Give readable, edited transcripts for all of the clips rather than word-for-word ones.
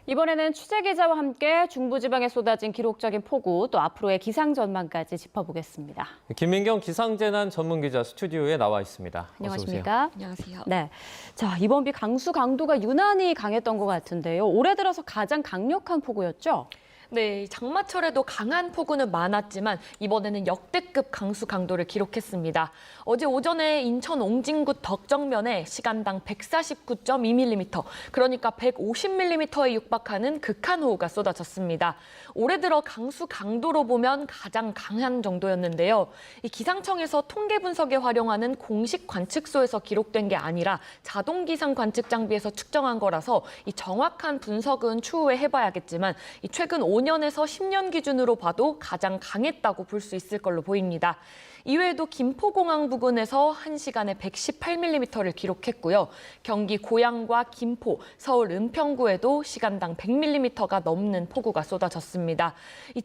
이번에는 취재기자와 함께 중부지방에 쏟아진 기록적인 폭우, 또 앞으로의 기상 전망까지 짚어보겠습니다. 김민경 기상재난 전문기자 스튜디오에 나와 있습니다. 안녕하십니까? 안녕하세요. 네. 자, 이번 비 강수 강도가 유난히 강했던 것 같은데요. 올해 들어서 가장 강력한 폭우였죠? 네, 장마철에도 강한 폭우는 많았지만 이번에는 역대급 강수 강도를 기록했습니다. 어제 오전에 인천 옹진구 덕정면에 시간당 149.2mm, 그러니까 150mm에 육박하는 극한호우가 쏟아졌습니다. 올해 들어 강수 강도로 보면 가장 강한 정도였는데요. 이 기상청에서 통계 분석에 활용하는 공식 관측소에서 기록된 게 아니라 자동 기상 관측 장비에서 측정한 거라서 이 정확한 분석은 추후에 해봐야겠지만 이 최근 5년에서 10년 기준으로 봐도 가장 강했다고 볼 수 있을 걸로 보입니다. 이외에도 김포공항 부근에서 1시간에 118mm를 기록했고요. 경기 고양과 김포, 서울 은평구에도 시간당 100mm가 넘는 폭우가 쏟아졌습니다.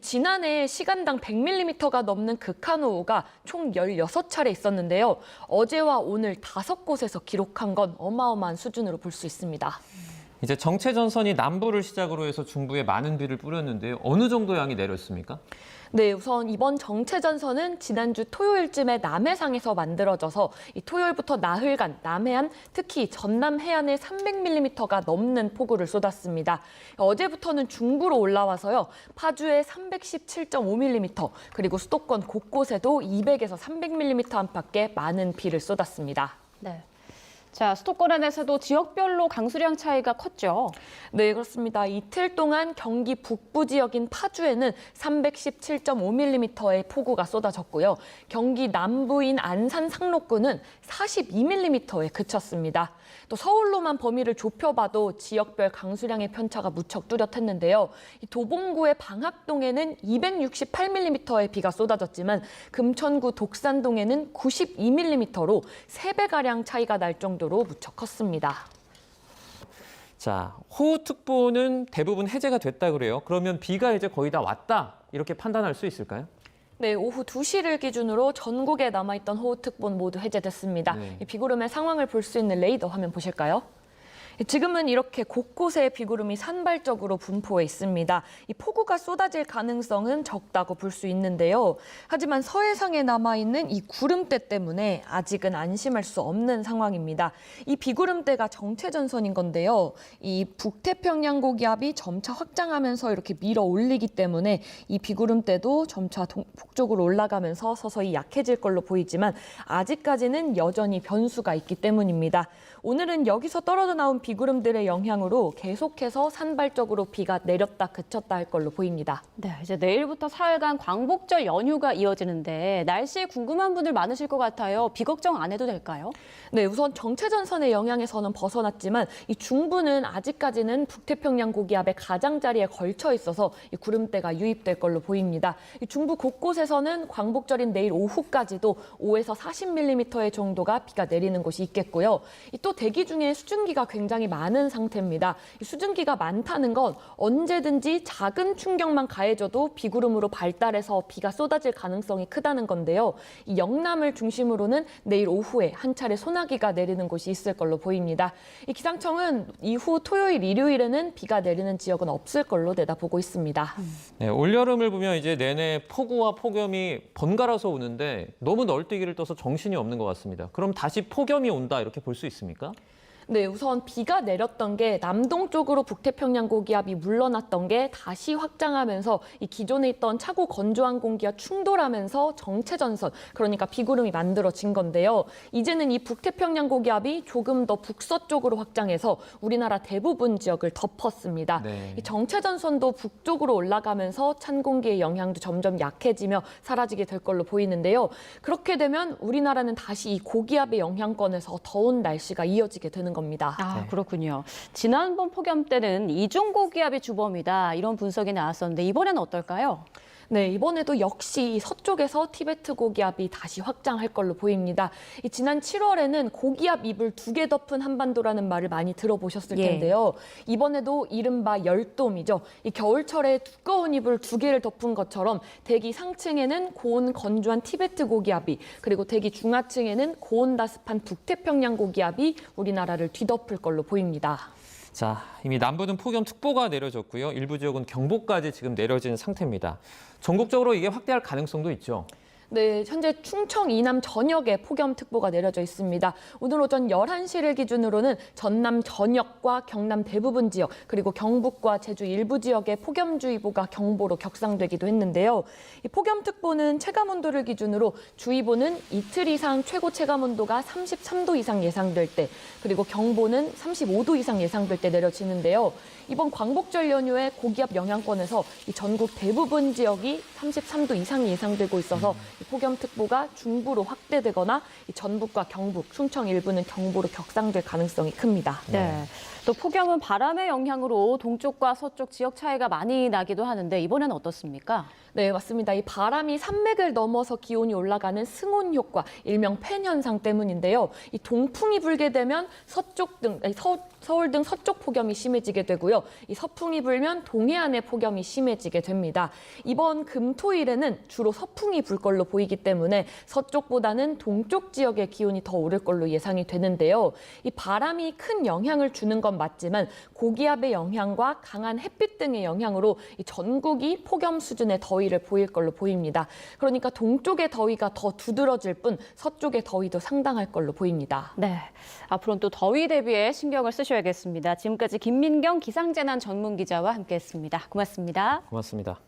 지난해 시간당 100mm가 넘는 극한호우가 총 16차례 있었는데요. 어제와 오늘 5곳에서 기록한 건 어마어마한 수준으로 볼 수 있습니다. 이제 정체전선이 남부를 시작으로 해서 중부에 많은 비를 뿌렸는데요. 어느 정도 양이 내렸습니까? 네, 우선 이번 정체전선은 지난주 토요일쯤에 남해상에서 만들어져서 이 토요일부터 나흘간 남해안, 특히 전남 해안에 300mm가 넘는 폭우를 쏟았습니다. 어제부터는 중부로 올라와서요. 파주에 317.5mm, 그리고 수도권 곳곳에도 200에서 300mm 안팎의 많은 비를 쏟았습니다. 네. 자, 수도권 안에서도 지역별로 강수량 차이가 컸죠? 네, 그렇습니다. 이틀 동안 경기 북부 지역인 파주에는 317.5mm의 폭우가 쏟아졌고요. 경기 남부인 안산 상록구는 42mm에 그쳤습니다. 또 서울로만 범위를 좁혀봐도 지역별 강수량의 편차가 무척 뚜렷했는데요. 도봉구의 방학동에는 268mm의 비가 쏟아졌지만 금천구 독산동에는 92mm로 3배가량 차이가 날 정도로 무척 컸습니다. 자, 호우특보는 대부분 해제가 됐다 그래요. 그러면 비가 이제 거의 다 왔다 이렇게 판단할 수 있을까요? 네, 오후 2시를 기준으로 전국에 남아있던 호우특보는 모두 해제됐습니다. 네. 이 비구름의 상황을 볼 수 있는 레이더 화면 보실까요? 지금은 이렇게 곳곳에 비구름이 산발적으로 분포해 있습니다. 이 폭우가 쏟아질 가능성은 적다고 볼 수 있는데요. 하지만 서해상에 남아있는 이 구름대 때문에 아직은 안심할 수 없는 상황입니다. 이 비구름대가 정체전선인 건데요. 이 북태평양 고기압이 점차 확장하면서 이렇게 밀어 올리기 때문에 이 비구름대도 점차 북쪽으로 올라가면서 서서히 약해질 걸로 보이지만 아직까지는 여전히 변수가 있기 때문입니다. 오늘은 여기서 떨어져 나온 비구름들의 영향으로 계속해서 산발적으로 비가 내렸다 그쳤다 할 걸로 보입니다. 네, 이제 내일부터 사흘간 광복절 연휴가 이어지는데 날씨에 궁금한 분들 많으실 것 같아요. 비 걱정 안 해도 될까요? 네, 우선 정체전선의 영향에서는 벗어났지만 이 중부는 아직까지는 북태평양 고기압의 가장자리에 걸쳐 있어서 이 구름대가 유입될 걸로 보입니다. 이 중부 곳곳에서는 광복절인 내일 오후까지도 5에서 40mm 정도가 비가 내리는 곳이 있겠고요. 또 대기 중에 수증기가 굉장히 많은 상태입니다. 이 수증기가 많다는 건 언제든지 작은 충격만 가해져도 비구름으로 발달해서 비가 쏟아질 가능성이 크다는 건데요. 이 영남을 중심으로는 내일 오후에 한 차례 소나기가 내리는 곳이 있을 걸로 보입니다. 이 기상청은 이후 토요일, 일요일에는 비가 내리는 지역은 없을 걸로 내다보고 있습니다. 네, 올여름을 보면 이제 내내 폭우와 폭염이 번갈아서 오는데 너무 널뛰기를 떠서 정신이 없는 것 같습니다. 그럼 다시 폭염이 온다 이렇게 볼 수 있습니까? 네, 우선 비가 내렸던 게 남동쪽으로 북태평양 고기압이 물러났던 게 다시 확장하면서 이 기존에 있던 차고 건조한 공기와 충돌하면서 정체전선, 그러니까 비구름이 만들어진 건데요. 이제는 이 북태평양 고기압이 조금 더 북서쪽으로 확장해서 우리나라 대부분 지역을 덮었습니다. 네. 이 정체전선도 북쪽으로 올라가면서 찬 공기의 영향도 점점 약해지며 사라지게 될 걸로 보이는데요. 그렇게 되면 우리나라는 다시 이 고기압의 영향권에서 더운 날씨가 이어지게 되는 겁니다. 아, 네. 그렇군요. 지난번 폭염 때는 이중고기압이 주범이다 이런 분석이 나왔었는데 이번에는 어떨까요? 네, 이번에도 역시 서쪽에서 티베트 고기압이 다시 확장할 걸로 보입니다. 지난 7월에는 고기압 이불 2개 덮은 한반도라는 말을 많이 들어보셨을 텐데요. 이번에도 이른바 열돔이죠. 이 겨울철에 두꺼운 이불 2개를 덮은 것처럼 대기 상층에는 고온 건조한 티베트 고기압이, 그리고 대기 중하층에는 고온다습한 북태평양 고기압이 우리나라를 뒤덮을 걸로 보입니다. 자, 이미 남부는 폭염특보가 내려졌고요. 일부 지역은 경보까지 지금 내려진 상태입니다. 전국적으로 이게 확대할 가능성도 있죠. 네, 현재 충청 이남 전역에 폭염특보가 내려져 있습니다. 오늘 오전 11시를 기준으로는 전남 전역과 경남 대부분 지역, 그리고 경북과 제주 일부 지역에 폭염주의보가 경보로 격상되기도 했는데요. 이 폭염특보는 체감온도를 기준으로 주의보는 이틀 이상 최고 체감온도가 33도 이상 예상될 때, 그리고 경보는 35도 이상 예상될 때 내려지는데요. 이번 광복절 연휴에 고기압 영향권에서 이 전국 대부분 지역이 33도 이상이 예상되고 있어서 이 폭염특보가 중부로 확대되거나 이 전북과 경북, 충청 일부는 경보로 격상될 가능성이 큽니다. 네. 또 폭염은 바람의 영향으로 동쪽과 서쪽 지역 차이가 많이 나기도 하는데 이번에는 어떻습니까? 네, 맞습니다. 이 바람이 산맥을 넘어서 기온이 올라가는 승온 효과, 일명 팬 현상 때문인데요. 이 동풍이 불게 되면 서울 등 서쪽 폭염이 심해지게 되고요. 이 서풍이 불면 동해안의 폭염이 심해지게 됩니다. 이번 금, 토, 일에는 주로 서풍이 불 걸로 보이기 때문에 서쪽보다는 동쪽 지역의 기온이 더 오를 걸로 예상이 되는데요. 이 바람이 큰 영향을 주는 건 맞지만 고기압의 영향과 강한 햇빛 등의 영향으로 이 전국이 폭염 수준의 더위를 보일 걸로 보입니다. 그러니까 동쪽의 더위가 더 두드러질 뿐 서쪽의 더위도 상당할 걸로 보입니다. 네. 앞으로는 또 더위 대비에 신경을 쓰셔야겠습니다. 지금까지 김민경 기상재난 전문기자와 함께했습니다. 고맙습니다. 고맙습니다.